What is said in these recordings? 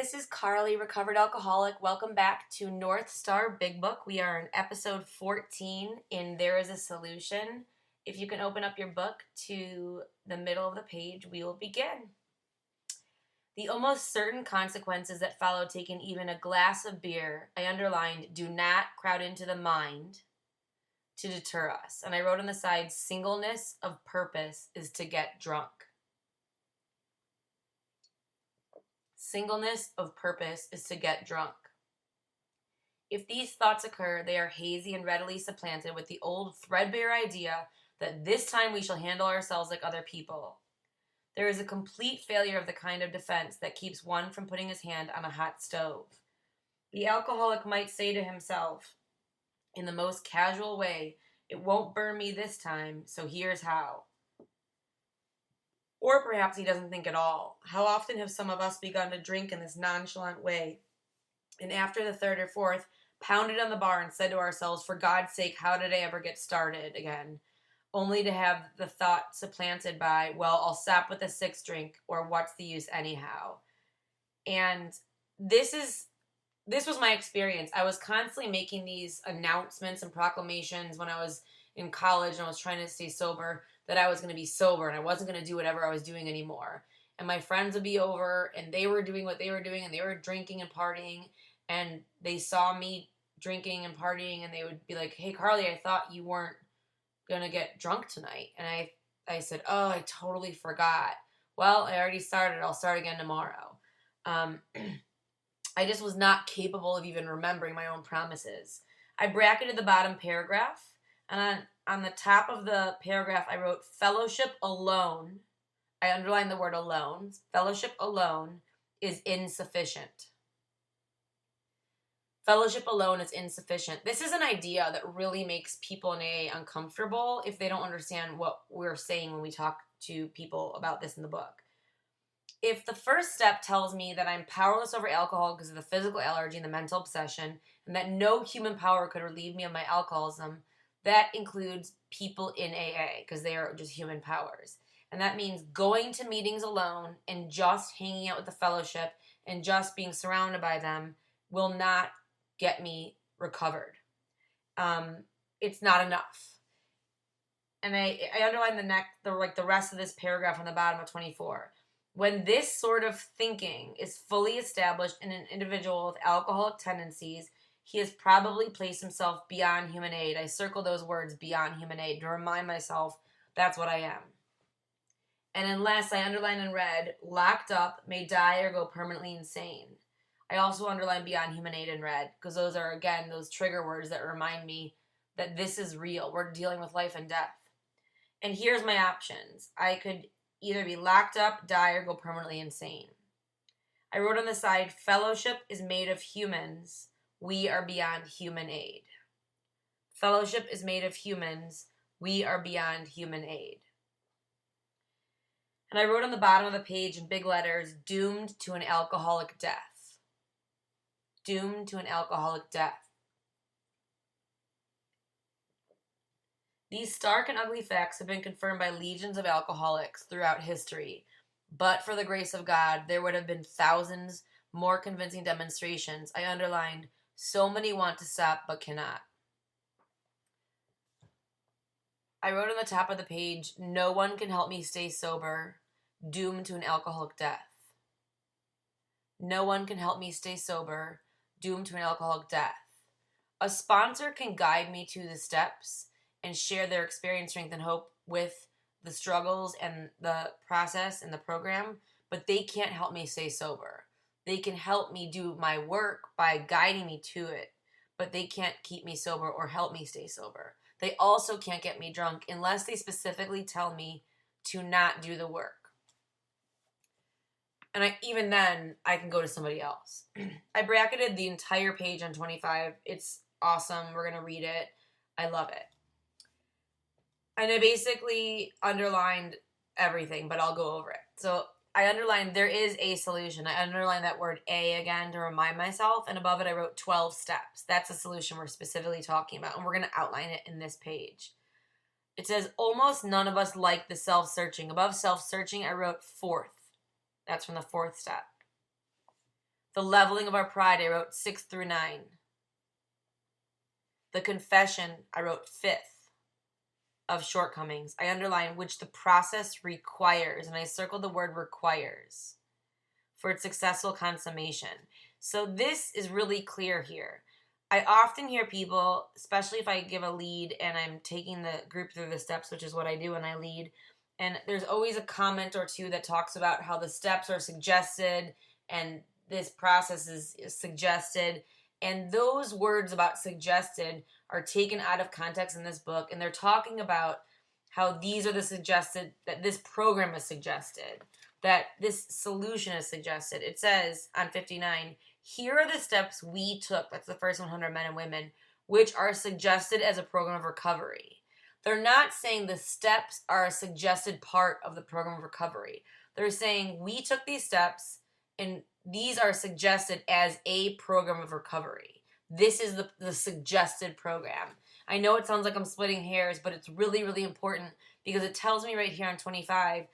This is Carly, recovered alcoholic. Welcome back to North Star Big Book. We are in episode 14 in There is a Solution. If you can open up your book to the middle of the page, we will begin. The almost certain consequences that follow taking even a glass of beer, I underlined, do not crowd into the mind to deter us. And I wrote on the side, singleness of purpose is to get drunk. Singleness of purpose is to get drunk. If these thoughts occur, they are hazy and readily supplanted with the old threadbare idea that this time we shall handle ourselves like other people. There is a complete failure of the kind of defense that keeps one from putting his hand on a hot stove. The alcoholic might say to himself, in the most casual way, it won't burn me this time, so here's how. Or perhaps he doesn't think at all. How often have some of us begun to drink in this nonchalant way, and after the third or fourth, pounded on the bar and said to ourselves, for God's sake, how did I ever get started again? Only to have the thought supplanted by, well, I'll stop with the sixth drink, or what's the use anyhow? And this was my experience. I was constantly making these announcements and proclamations when I was in college and I was trying to stay sober, that I was going to be sober and I wasn't going to do whatever I was doing anymore. And my friends would be over and they were doing what they were doing and they were drinking and partying, and they saw me drinking and partying and they would be like, hey, Carly, I thought you weren't going to get drunk tonight. And I said, oh, I totally forgot. Well, I already started. I'll start again tomorrow. I just was not capable of even remembering my own promises. I bracketed the bottom paragraph, and on the top of the paragraph, I wrote, fellowship alone. I underlined the word alone. Fellowship alone is insufficient. Fellowship alone is insufficient. This is an idea that really makes people in AA uncomfortable if they don't understand what we're saying when we talk to people about this in the book. If the first step tells me that I'm powerless over alcohol because of the physical allergy and the mental obsession, and that no human power could relieve me of my alcoholism, that includes people in AA because they are just human powers. And that means going to meetings alone and just hanging out with the fellowship and just being surrounded by them will not get me recovered. It's not enough. And I underline the rest of this paragraph on the bottom of 24. When this sort of thinking is fully established in an individual with alcoholic tendencies, he has probably placed himself beyond human aid. I circle those words, beyond human aid, to remind myself that's what I am. And unless, I underline in red, locked up, may die or go permanently insane. I also underline beyond human aid in red, because those are, again, those trigger words that remind me that this is real. We're dealing with life and death. And here's my options. I could either be locked up, die, or go permanently insane. I wrote on the side, fellowship is made of humans. We are beyond human aid. Fellowship is made of humans. We are beyond human aid. And I wrote on the bottom of the page in big letters, doomed to an alcoholic death. Doomed to an alcoholic death. These stark and ugly facts have been confirmed by legions of alcoholics throughout history. But for the grace of God, there would have been thousands more convincing demonstrations. I underlined, so many want to stop but cannot. I wrote on the top of the page, no one can help me stay sober, doomed to an alcoholic death. No one can help me stay sober, doomed to an alcoholic death. A sponsor can guide me to the steps and share their experience, strength, and hope with the struggles and the process and the program, but they can't help me stay sober. They can help me do my work by guiding me to it, but they can't keep me sober or help me stay sober. They also can't get me drunk unless they specifically tell me to not do the work. And even then, I can go to somebody else. I bracketed the entire page on 25. It's awesome. We're going to read it. I love it. And I basically underlined everything, but I'll go over it. So I underlined there is a solution. I underlined that word A again to remind myself. And above it, I wrote 12 steps. That's the solution we're specifically talking about. And we're going to outline it in this page. It says, almost none of us like the self-searching. Above self-searching, I wrote fourth. That's from the fourth step. The leveling of our pride, I wrote 6 through 9. The confession, I wrote 5th of shortcomings. I underlined which the process requires, and I circled the word requires for its successful consummation. So this is really clear here. I often hear people, especially if I give a lead and I'm taking the group through the steps, which is what I do when I lead, and there's always a comment or two that talks about how the steps are suggested and this process is suggested. And those words about suggested are taken out of context in this book, and they're talking about how these are the suggested, that this program is suggested, that this solution is suggested. It says on 59, here are the steps we took, that's the first 100 men and women, which are suggested as a program of recovery. They're not saying the steps are a suggested part of the program of recovery. They're saying we took these steps and these are suggested as a program of recovery. This is the suggested program. I know it sounds like I'm splitting hairs, but it's really, really important because it tells me right here on 25,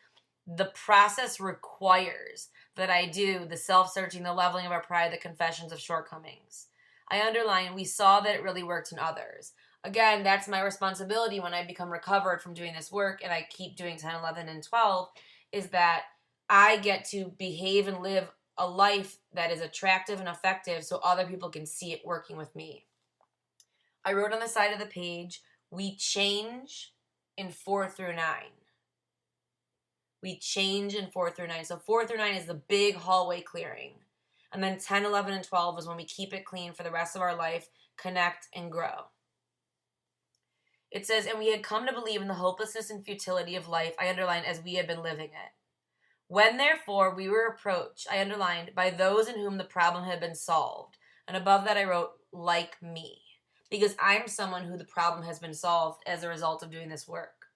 the process requires that I do the self-searching, the leveling of our pride, the confessions of shortcomings. I underline, we saw that it really worked in others. Again, that's my responsibility when I become recovered from doing this work and I keep doing 10, 11, and 12, is that I get to behave and live a life that is attractive and effective so other people can see it working with me. I wrote on the side of the page, we change in 4 through 9. We change in 4 through 9. So 4 through 9 is the big hallway clearing. And then 10, 11, and 12 is when we keep it clean for the rest of our life, connect, and grow. It says, and we had come to believe in the hopelessness and futility of life, I underlined, as we had been living it. When, therefore, we were approached, I underlined, by those in whom the problem had been solved. And above that I wrote, like me. Because I'm someone who the problem has been solved as a result of doing this work.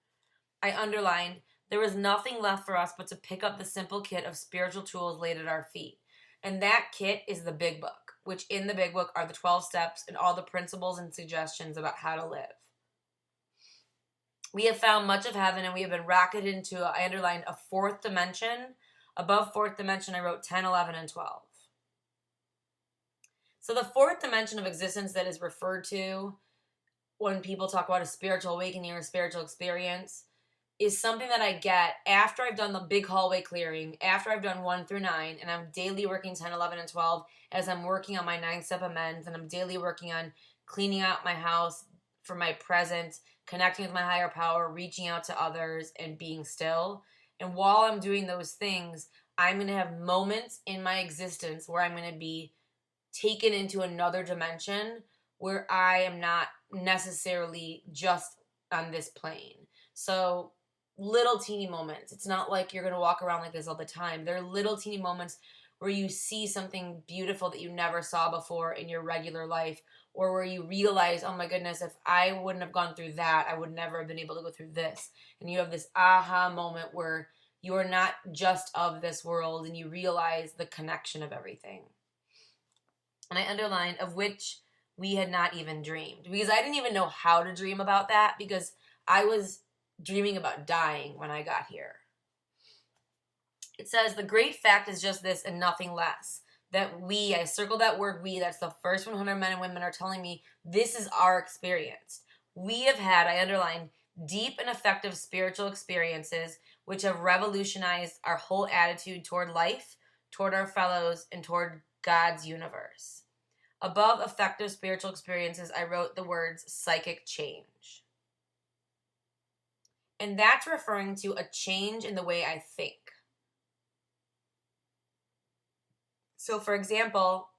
I underlined, there was nothing left for us but to pick up the simple kit of spiritual tools laid at our feet. And that kit is the Big Book, which in the Big Book are the 12 steps and all the principles and suggestions about how to live. We have found much of heaven and we have been rocketed into, I underlined, a 4th dimension. Above 4th dimension, I wrote 10, 11, and 12. So the 4th dimension of existence that is referred to when people talk about a spiritual awakening or a spiritual experience is something that I get after I've done the big hallway clearing, after I've done 1 through 9, and I'm daily working 10, 11, and 12 as I'm working on my 9-step amends, and I'm daily working on cleaning out my house for my present, connecting with my higher power, reaching out to others, and being still. And while I'm doing those things, I'm going to have moments in my existence where I'm going to be taken into another dimension where I am not necessarily just on this plane. So little teeny moments. It's not like you're going to walk around like this all the time. There are little teeny moments where you see something beautiful that you never saw before in your regular life, or where you realize, oh my goodness, if I wouldn't have gone through that, I would never have been able to go through this. And you have this aha moment where you are not just of this world and you realize the connection of everything. And I underlined, of which we had not even dreamed. Because I didn't even know how to dream about that, because I was dreaming about dying when I got here. It says, the great fact is just this and nothing less. That we, I circled that word we, that's the first 100 men and women are telling me this is our experience. We have had, I underlined, deep and effective spiritual experiences which have revolutionized our whole attitude toward life, toward our fellows, and toward God's universe. Above effective spiritual experiences, I wrote the words psychic change. And that's referring to a change in the way I think. So, for example,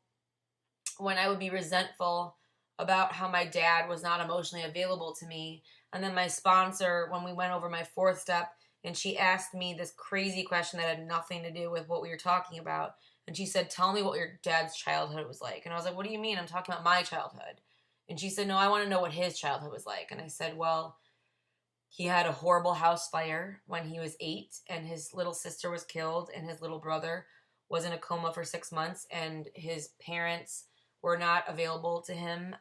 when I would be resentful about how my dad was not emotionally available to me, and then my sponsor, when we went over my 4th step, and she asked me this crazy question that had nothing to do with what we were talking about, and she said, tell me what your dad's childhood was like. And I was like, what do you mean? I'm talking about my childhood. And she said, no, I want to know what his childhood was like. And I said, well, he had a horrible house fire when he was 8, and his little sister was killed, and his little brother was in a coma for 6 months, and his parents were not available to him.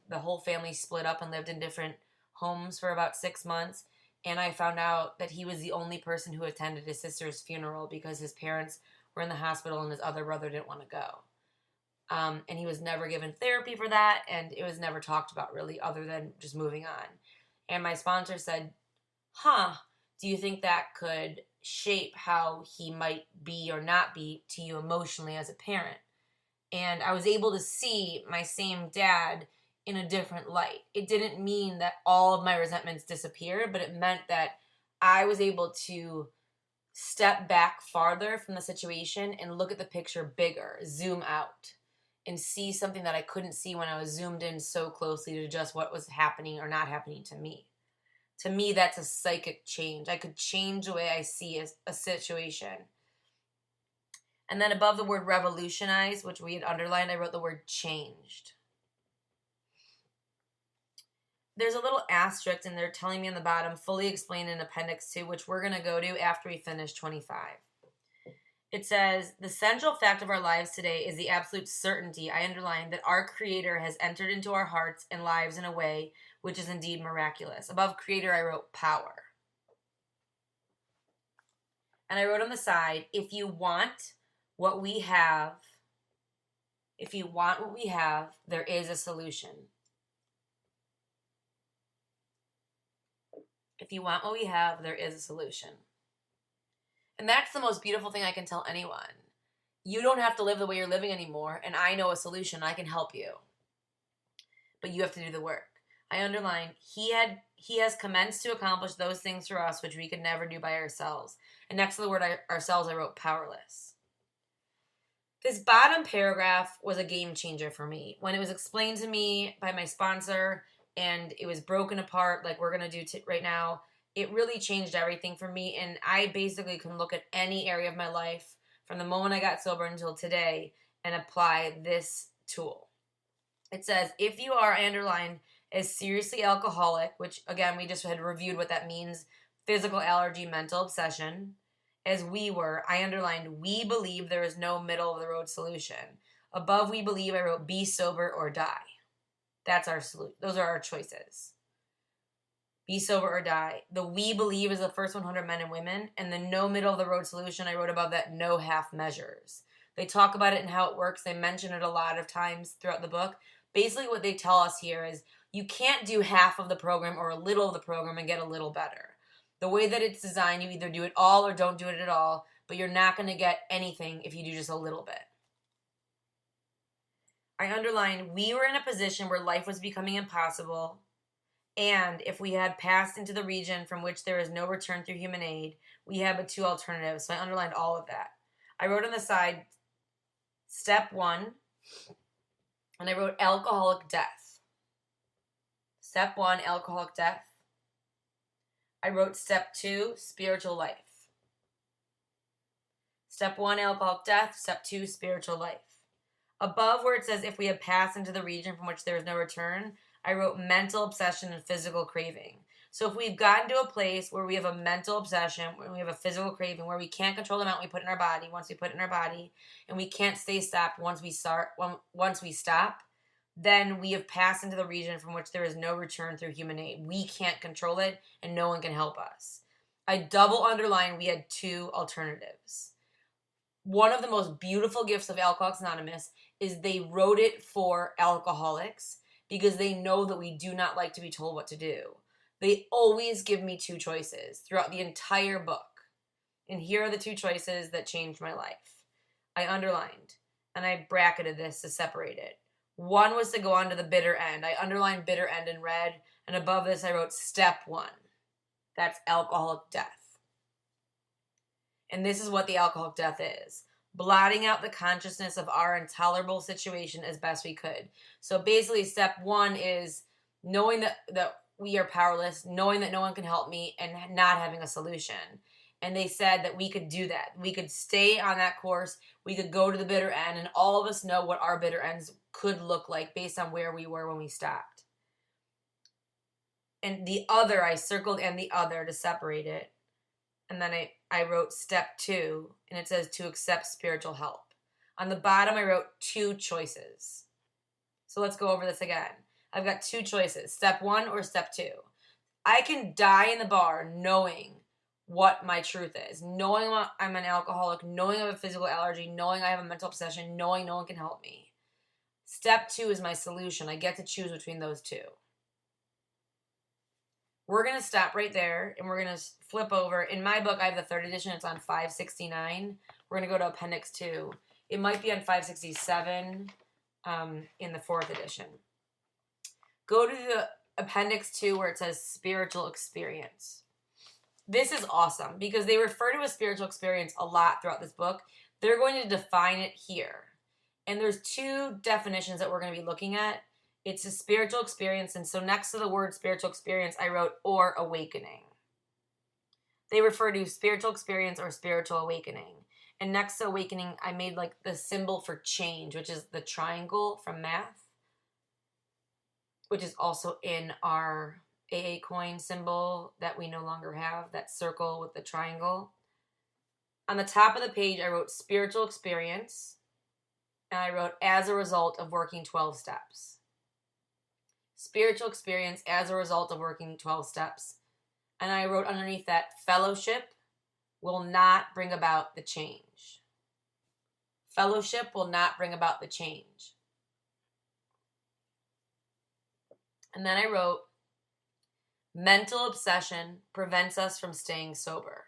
The whole family split up and lived in different homes for about 6 months. And I found out that he was the only person who attended his sister's funeral because his parents were in the hospital and his other brother didn't want to go. And he was never given therapy for that, and it was never talked about really, other than just moving on. And my sponsor said, do you think that could shape how he might be or not be to you emotionally as a parent? And I was able to see my same dad in a different light. It didn't mean that all of my resentments disappeared, but it meant that I was able to step back farther from the situation and look at the picture bigger, zoom out, and see something that I couldn't see when I was zoomed in so closely to just what was happening or not happening to me. To me, that's a psychic change. I could change the way I see a situation. And then above the word revolutionize, which we had underlined, I wrote the word changed. There's a little asterisk, and they're telling me on the bottom, fully explained in Appendix 2, which we're going to go to after we finish 25. It says, the central fact of our lives today is the absolute certainty, I underline, that our Creator has entered into our hearts and lives in a way which is indeed miraculous. Above Creator, I wrote power. And I wrote on the side, if you want what we have, there is a solution. If you want what we have, there is a solution. And that's the most beautiful thing I can tell anyone. You don't have to live the way you're living anymore, and I know a solution. I can help you. But you have to do the work. I underline, he has commenced to accomplish those things for us which we could never do by ourselves. And next to the word ourselves, I wrote powerless. This bottom paragraph was a game changer for me. When it was explained to me by my sponsor and it was broken apart like we're going to do right now, it really changed everything for me. And I basically can look at any area of my life from the moment I got sober until today and apply this tool. It says, if you are, I underlined, as seriously alcoholic, which again, we just had reviewed what that means, physical allergy, mental obsession, as we were, I underlined, we believe there is no middle of the road solution. Above we believe, I wrote, be sober or die. That's our solution. Those are our choices. Be sober or die. The we believe is the first 100 men and women, and the no middle of the road solution, I wrote above that, no half measures. They talk about it and how it works. They mention it a lot of times throughout the book. Basically what they tell us here is you can't do half of the program or a little of the program and get a little better. The way that it's designed, you either do it all or don't do it at all, but you're not going to get anything if you do just a little bit. I underlined, we were in a position where life was becoming impossible, and if we had passed into the region from which there is no return through human aid, we had but two alternatives. So I underlined all of that. I wrote on the side, step 1, and I wrote alcoholic death. Step 1, alcoholic death. I wrote step 2, spiritual life. Step 1, alcoholic death. Step 2, spiritual life. Above where it says, if we have passed into the region from which there is no return, I wrote mental obsession and physical craving. So if we've gotten to a place where we have a mental obsession, where we have a physical craving, where we can't control the amount we put in our body, once we put it in our body, and we can't stay stopped once we stop, then we have passed into the region from which there is no return through human aid. We can't control it, and no one can help us. I double underlined we had two alternatives. One of the most beautiful gifts of Alcoholics Anonymous is they wrote it for alcoholics because they know that we do not like to be told what to do. They always give me two choices throughout the entire book. And here are the two choices that changed my life. I underlined, and I bracketed this to separate it. One was to go on to the bitter end. I underlined bitter end in red, and above this I wrote step 1. That's alcoholic death. And this is what the alcoholic death is. Blotting out the consciousness of our intolerable situation as best we could. So basically step 1 is knowing that we are powerless, knowing that no one can help me, and not having a solution. And they said that we could do that. We could stay on that course. We could go to the bitter end, and all of us know what our bitter ends could look like based on where we were when we stopped. And the other, I circled and the other to separate it. And then I wrote step 2, and it says to accept spiritual help. On the bottom, I wrote 2 choices. So let's go over this again. I've got 2 choices, step 1 or step 2. I can die in the bar knowing what my truth is, knowing I'm an alcoholic, knowing I have a physical allergy, knowing I have a mental obsession, knowing no one can help me. Step 2 is my solution. I get to choose between those two. We're going to stop right there, and we're going to flip over. In my book, I have the 3rd edition. It's on 569. We're going to go to Appendix 2. It might be on 567 in the 4th edition. Go to the Appendix 2 where it says spiritual experience. This is awesome because they refer to a spiritual experience a lot throughout this book. They're going to define it here. And there's 2 definitions that we're going to be looking at. It's a spiritual experience, and so next to the word spiritual experience, I wrote or awakening. They refer to spiritual experience or spiritual awakening. And next to awakening, I made like the symbol for change, which is the triangle from math, which is also in our AA coin symbol that we no longer have, that circle with the triangle. On the top of the page, I wrote spiritual experience, and I wrote as a result of working 12 steps. Spiritual experience as a result of working 12 steps. And I wrote underneath that, fellowship will not bring about the change. Fellowship will not bring about the change. And then I wrote, mental obsession prevents us from staying sober.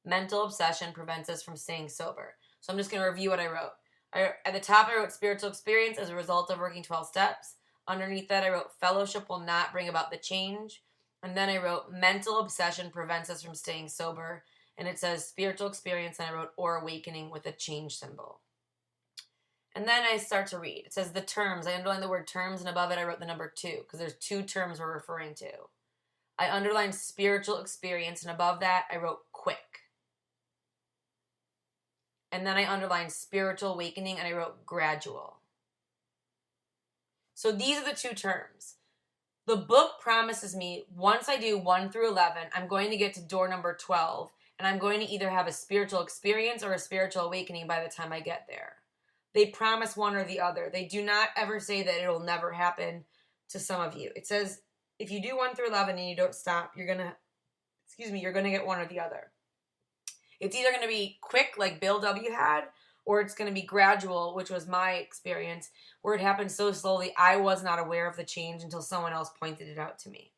Mental obsession prevents us from staying sober. So I'm just going to review what I wrote. At the top, I wrote spiritual experience as a result of working 12 steps. Underneath that, I wrote fellowship will not bring about the change. And then I wrote mental obsession prevents us from staying sober. And it says spiritual experience, and I wrote or awakening with a change symbol. And then I start to read. It says the terms. I underlined the word terms, and above it I wrote the number 2 because there's 2 terms we're referring to. I underlined spiritual experience, and above that I wrote quick. And then I underlined spiritual awakening, and I wrote gradual. So these are the 2 terms. The book promises me once I do 1 through 11, I'm going to get to door number 12, and I'm going to either have a spiritual experience or a spiritual awakening by the time I get there. They promise one or the other. They do not ever say that it will never happen to some of you. It says if you do 1 through 11 and you don't stop, you're going to get one or the other. It's either going to be quick like Bill W. had, or it's going to be gradual, which was my experience, where it happened so slowly I was not aware of the change until someone else pointed it out to me.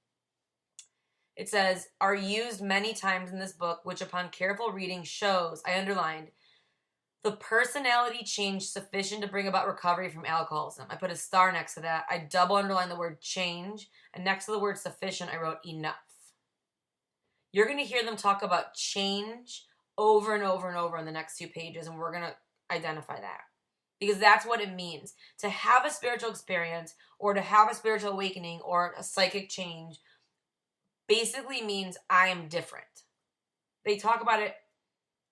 It says, are used many times in this book, which upon careful reading shows, I underlined, the personality change sufficient to bring about recovery from alcoholism. I put a star next to that. I double underlined the word change, and next to the word sufficient, I wrote enough. You're going to hear them talk about change over and over and over in the next 2 pages, and we're going to identify that. Because that's what it means. To have a spiritual experience or to have a spiritual awakening or a psychic change basically means I am different. They talk about it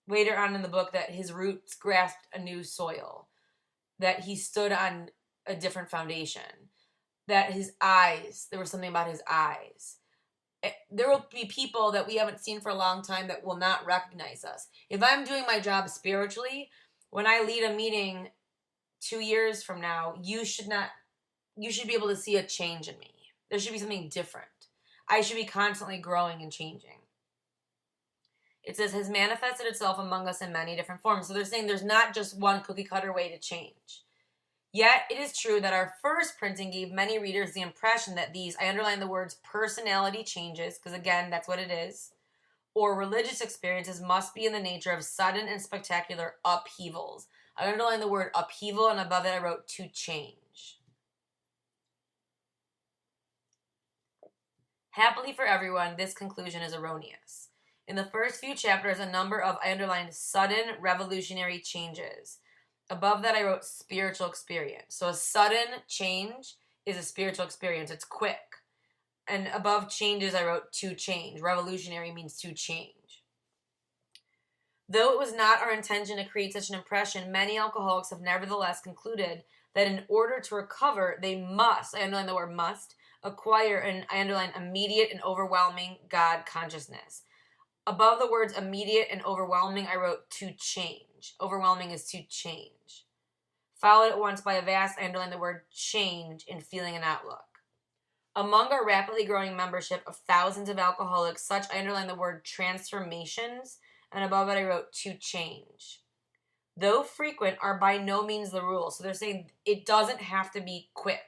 later on in the book that his roots grasped a new soil, that he stood on a different foundation, that his eyes, there was something about his eyes. There will be people that we haven't seen for a long time that will not recognize us. If I'm doing my job spiritually, when I lead a meeting 2 years from now, you should be able to see a change in me. There should be something different. I should be constantly growing and changing. It says, has manifested itself among us in many different forms. So they're saying there's not just one cookie cutter way to change. Yet it is true that our first printing gave many readers the impression that these, I underline the words personality changes, because again, that's what it is, or religious experiences must be in the nature of sudden and spectacular upheavals. I underlined the word upheaval, and above it I wrote to change. Happily for everyone, this conclusion is erroneous. In the first few chapters, a number of, I underlined, sudden revolutionary changes. Above that, I wrote spiritual experience. So a sudden change is a spiritual experience. It's quick. And above changes, I wrote to change. Revolutionary means to change. Though it was not our intention to create such an impression, many alcoholics have nevertheless concluded that in order to recover, they must, I underline the word must, acquire an, I underline, immediate and overwhelming God consciousness. Above the words immediate and overwhelming, I wrote to change. Overwhelming is to change. Followed at once by a vast, I underline the word change in feeling and outlook. Among our rapidly growing membership of thousands of alcoholics, such, I underline the word transformations, and above it I wrote to change. though frequent, are by no means the rule. So they're saying it doesn't have to be quick.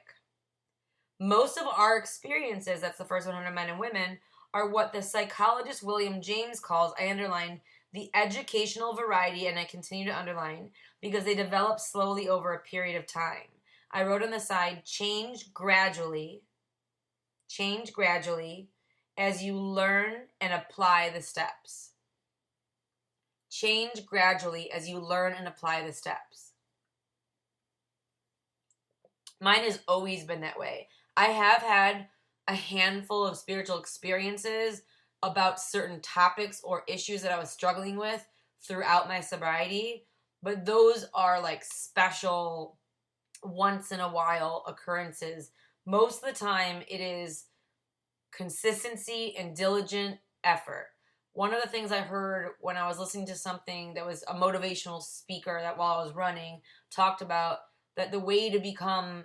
Most of our experiences, that's the first 100 men and women, are what the psychologist William James calls, I underline, the educational variety, and I continue to underline, because they develop slowly over a period of time. I wrote on the side, change gradually as you learn and apply the steps. Change gradually as you learn and apply the steps. Mine has always been that way. I have had a handful of spiritual experiences about certain topics or issues that I was struggling with throughout my sobriety, but those are like special, once in a while occurrences. Most of the time, it is consistency and diligent effort. One of the things I heard when I was listening to something that was a motivational speaker that while I was running talked about that the way to become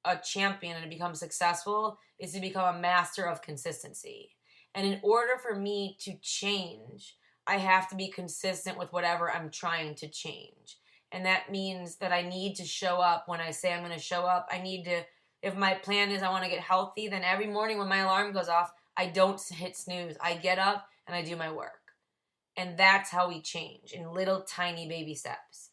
a champion and to become successful is to become a master of consistency. And in order for me to change, I have to be consistent with whatever I'm trying to change. And that means that I need to show up when I say I'm going to show up. I need to, if my plan is I want to get healthy, then every morning when my alarm goes off, I don't hit snooze. I get up and I do my work. And that's how we change, in little tiny baby steps.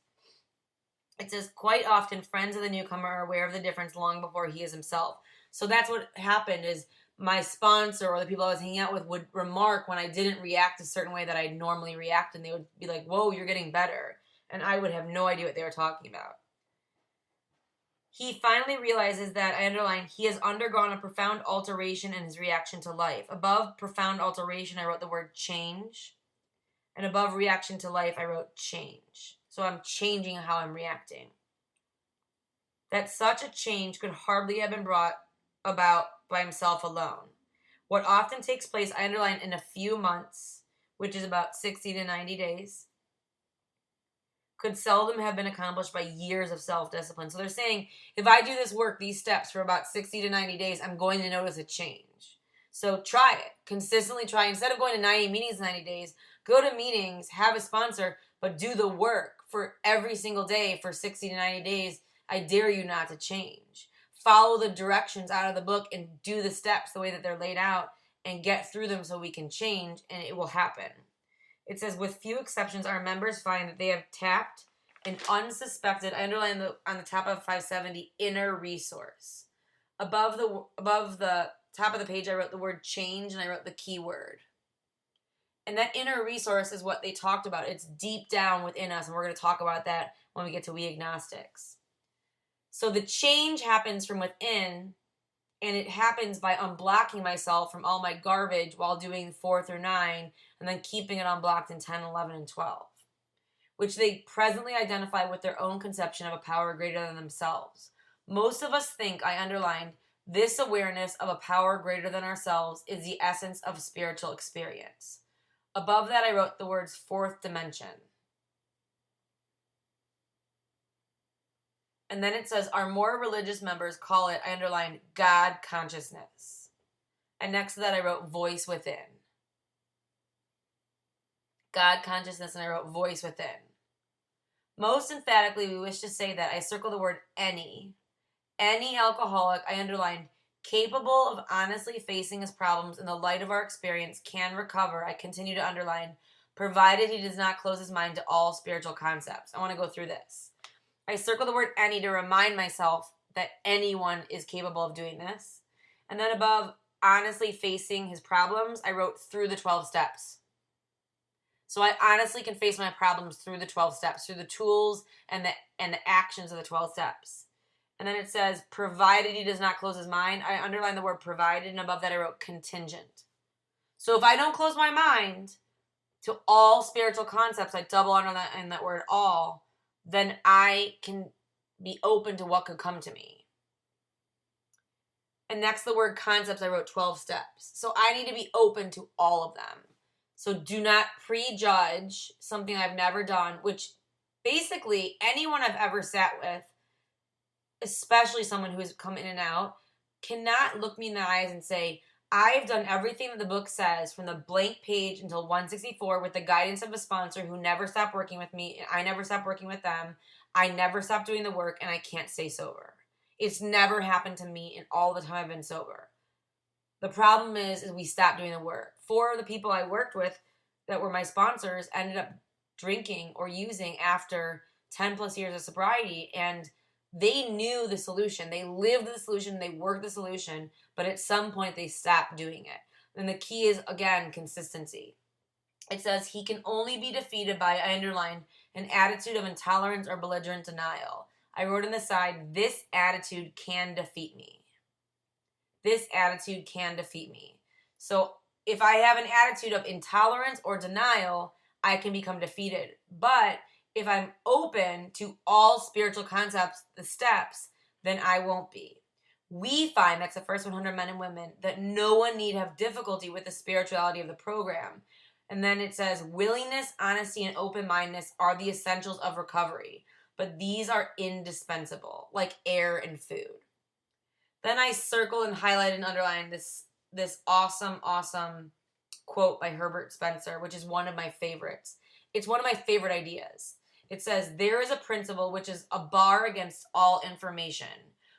It says, quite often, friends of the newcomer are aware of the difference long before he is himself. So that's what happened is my sponsor or the people I was hanging out with would remark when I didn't react a certain way that I normally react, and they would be like, whoa, you're getting better. And I would have no idea what they were talking about. He finally realizes that, I underline, he has undergone a profound alteration in his reaction to life. Above profound alteration, I wrote the word change. And above reaction to life, I wrote change. So I'm changing how I'm reacting. That such a change could hardly have been brought about by himself alone. What often takes place, I underline, in a few months, which is about 60 to 90 days, could seldom have been accomplished by years of self-discipline. So they're saying, if I do this work, these steps for about 60 to 90 days, I'm going to notice a change. So try it. Consistently try. Instead of going to 90 meetings in 90 days, go to meetings, have a sponsor, but do the work for every single day for 60 to 90 days. I dare you not to change. Follow the directions out of the book and do the steps the way that they're laid out and get through them so we can change, and it will happen. It says, with few exceptions, our members find that they have tapped an unsuspected, I underline on the top of 570, inner resource. Above the top of the page, I wrote the word change, and I wrote the key word. And that inner resource is what they talked about. It's deep down within us, and we're going to talk about that when we get to We Agnostics. So the change happens from within, and it happens by unblocking myself from all my garbage while doing 4 through 9, and then keeping it unblocked in 10, 11, and 12, which they presently identify with their own conception of a power greater than themselves. Most of us think, I underlined, this awareness of a power greater than ourselves is the essence of spiritual experience. Above that, I wrote the words fourth dimension. And then it says, our more religious members call it, I underlined, God consciousness. And next to that, I wrote voice within. God consciousness, and I wrote voice within. Most emphatically, we wish to say that I circle the word any alcoholic, I underlined, capable of honestly facing his problems in the light of our experience can recover, I continue to underline, provided he does not close his mind to all spiritual concepts. I want to go through this. I circle the word any to remind myself that anyone is capable of doing this. And then above honestly facing his problems, I wrote through the 12 steps. So I honestly can face my problems through the 12 steps, through the tools and the actions of the 12 steps. And then it says, provided he does not close his mind. I underlined the word provided, and above that I wrote contingent. So if I don't close my mind to all spiritual concepts, I double under that in that word all, then I can be open to what could come to me. And next to the word concepts, I wrote 12 steps. So I need to be open to all of them. So do not prejudge something I've never done, which basically anyone I've ever sat with, especially someone who's come in and out, cannot look me in the eyes and say, I've done everything that the book says from the blank page until 164 with the guidance of a sponsor who never stopped working with me. And I never stopped working with them. I never stopped doing the work, and I can't stay sober. It's never happened to me in all the time I've been sober. The problem is we stopped doing the work. 4 of the people I worked with that were my sponsors ended up drinking or using after 10 plus years of sobriety, and they knew the solution. They lived the solution. They worked the solution, but at some point they stopped doing it. And the key is, again, consistency. It says he can only be defeated by, I underlined, an attitude of intolerance or belligerent denial. I wrote on the side, this attitude can defeat me. This attitude can defeat me. So if I have an attitude of intolerance or denial, I can become defeated. But if I'm open to all spiritual concepts, the steps, then I won't be. We find, that's the first 100 men and women, that no one need have difficulty with the spirituality of the program. And then it says, willingness, honesty, and open-mindedness are the essentials of recovery. But these are indispensable, like air and food. Then I circled and highlighted and underlined this awesome quote by Herbert Spencer, which is one of my favorites. It's one of my favorite ideas. It says, there is a principle which is a bar against all information,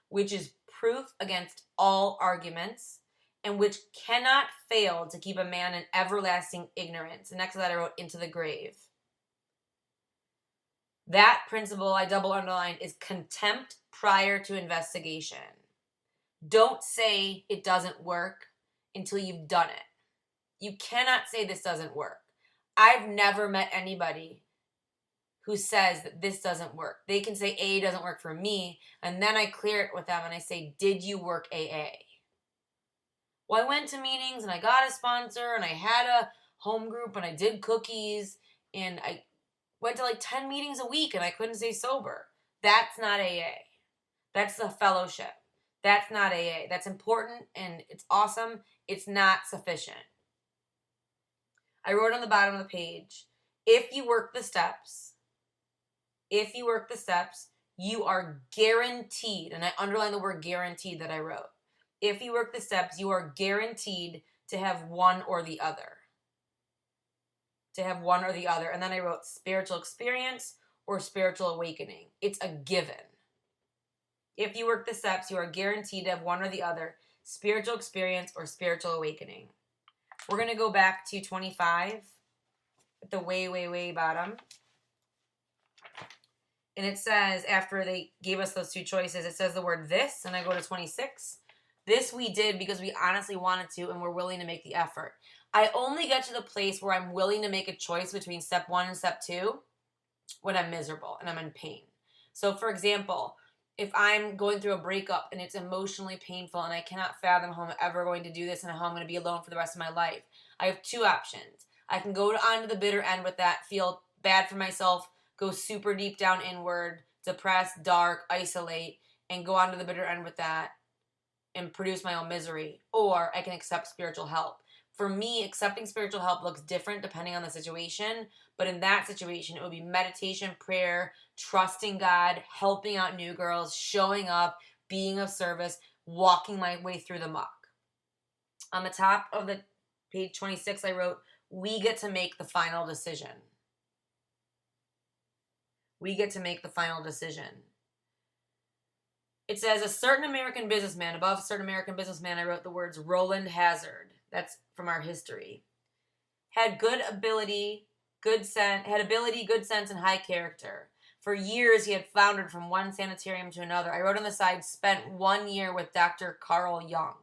which is proof against all arguments, and which cannot fail to keep a man in everlasting ignorance. And next to that I wrote, into the grave. That principle, I double underlined, is contempt prior to investigation. Don't say it doesn't work until you've done it. You cannot say this doesn't work. I've never met anybody who says that this doesn't work. They can say AA doesn't work for me, and then I clear it with them and I say, did you work AA? Well, I went to meetings and I got a sponsor and I had a home group and I did cookies and I went to like 10 meetings a week and I couldn't stay sober. That's not AA. That's the fellowship. That's not AA. That's important and it's awesome. It's not sufficient. I wrote on the bottom of the page, if you work the steps, you are guaranteed, and I underline the word guaranteed that I wrote. If you work the steps, you are guaranteed to have one or the other. And then I wrote spiritual experience or spiritual awakening. It's a given. If you work the steps, you are guaranteed to have one or the other, spiritual experience or spiritual awakening. We're going to go back to 25 at the way bottom. And it says, after they gave us those 2 choices, it says the word this, and I go to 26. This we did because we honestly wanted to and we're willing to make the effort. I only get to the place where I'm willing to make a choice between step 1 and step 2 when I'm miserable and I'm in pain. So, for example, if I'm going through a breakup and it's emotionally painful and I cannot fathom how I'm ever going to do this and how I'm going to be alone for the rest of my life, I have 2 options. I can go on to the bitter end with that, feel bad for myself, go super deep down inward, depressed, dark, isolate, and go on to the bitter end with that and produce my own misery. Or I can accept spiritual help. For me, accepting spiritual help looks different depending on the situation, but in that situation, it would be meditation, prayer, trusting God, helping out new girls, showing up, being of service, walking my way through the muck. On the top of the page 26, I wrote, we get to make the final decision. We get to make the final decision. It says, a certain American businessman, above certain American businessman, I wrote the words Roland Hazard. That's from our history. Had ability, good sense, and high character. For years, he had floundered from one sanitarium to another. I wrote on the side, spent 1 year with Dr. Carl Jung.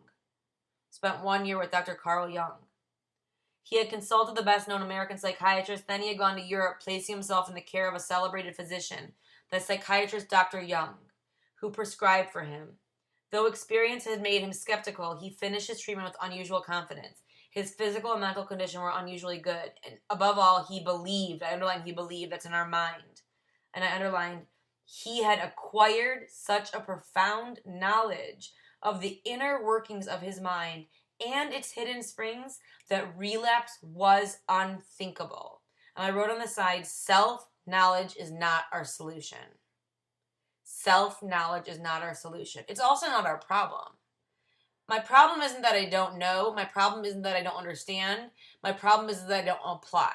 He had consulted the best-known American psychiatrist. Then he had gone to Europe, placing himself in the care of a celebrated physician, the psychiatrist Dr. Jung, who prescribed for him. Though experience had made him skeptical, he finished his treatment with unusual confidence. His physical and mental condition were unusually good. And above all, he believed. I underlined he believed. That's in our mind. And I underlined he had acquired such a profound knowledge of the inner workings of his mind and its hidden springs that relapse was unthinkable. And I wrote on the side, self-knowledge is not our solution. Self-knowledge is not our solution. It's also not our problem. My problem isn't that I don't know. My problem isn't that I don't understand. My problem is that I don't apply.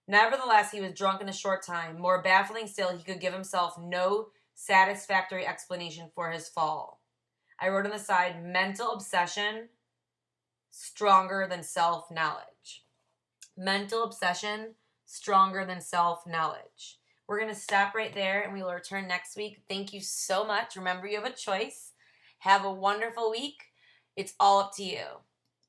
Nevertheless, he was drunk in a short time. More baffling still, he could give himself no satisfactory explanation for his fall. I wrote on the side, mental obsession stronger than self-knowledge. Mental obsession stronger than self-knowledge. We're going to stop right there and we will return next week. Thank you so much. Remember, you have a choice. Have a wonderful week. It's all up to you.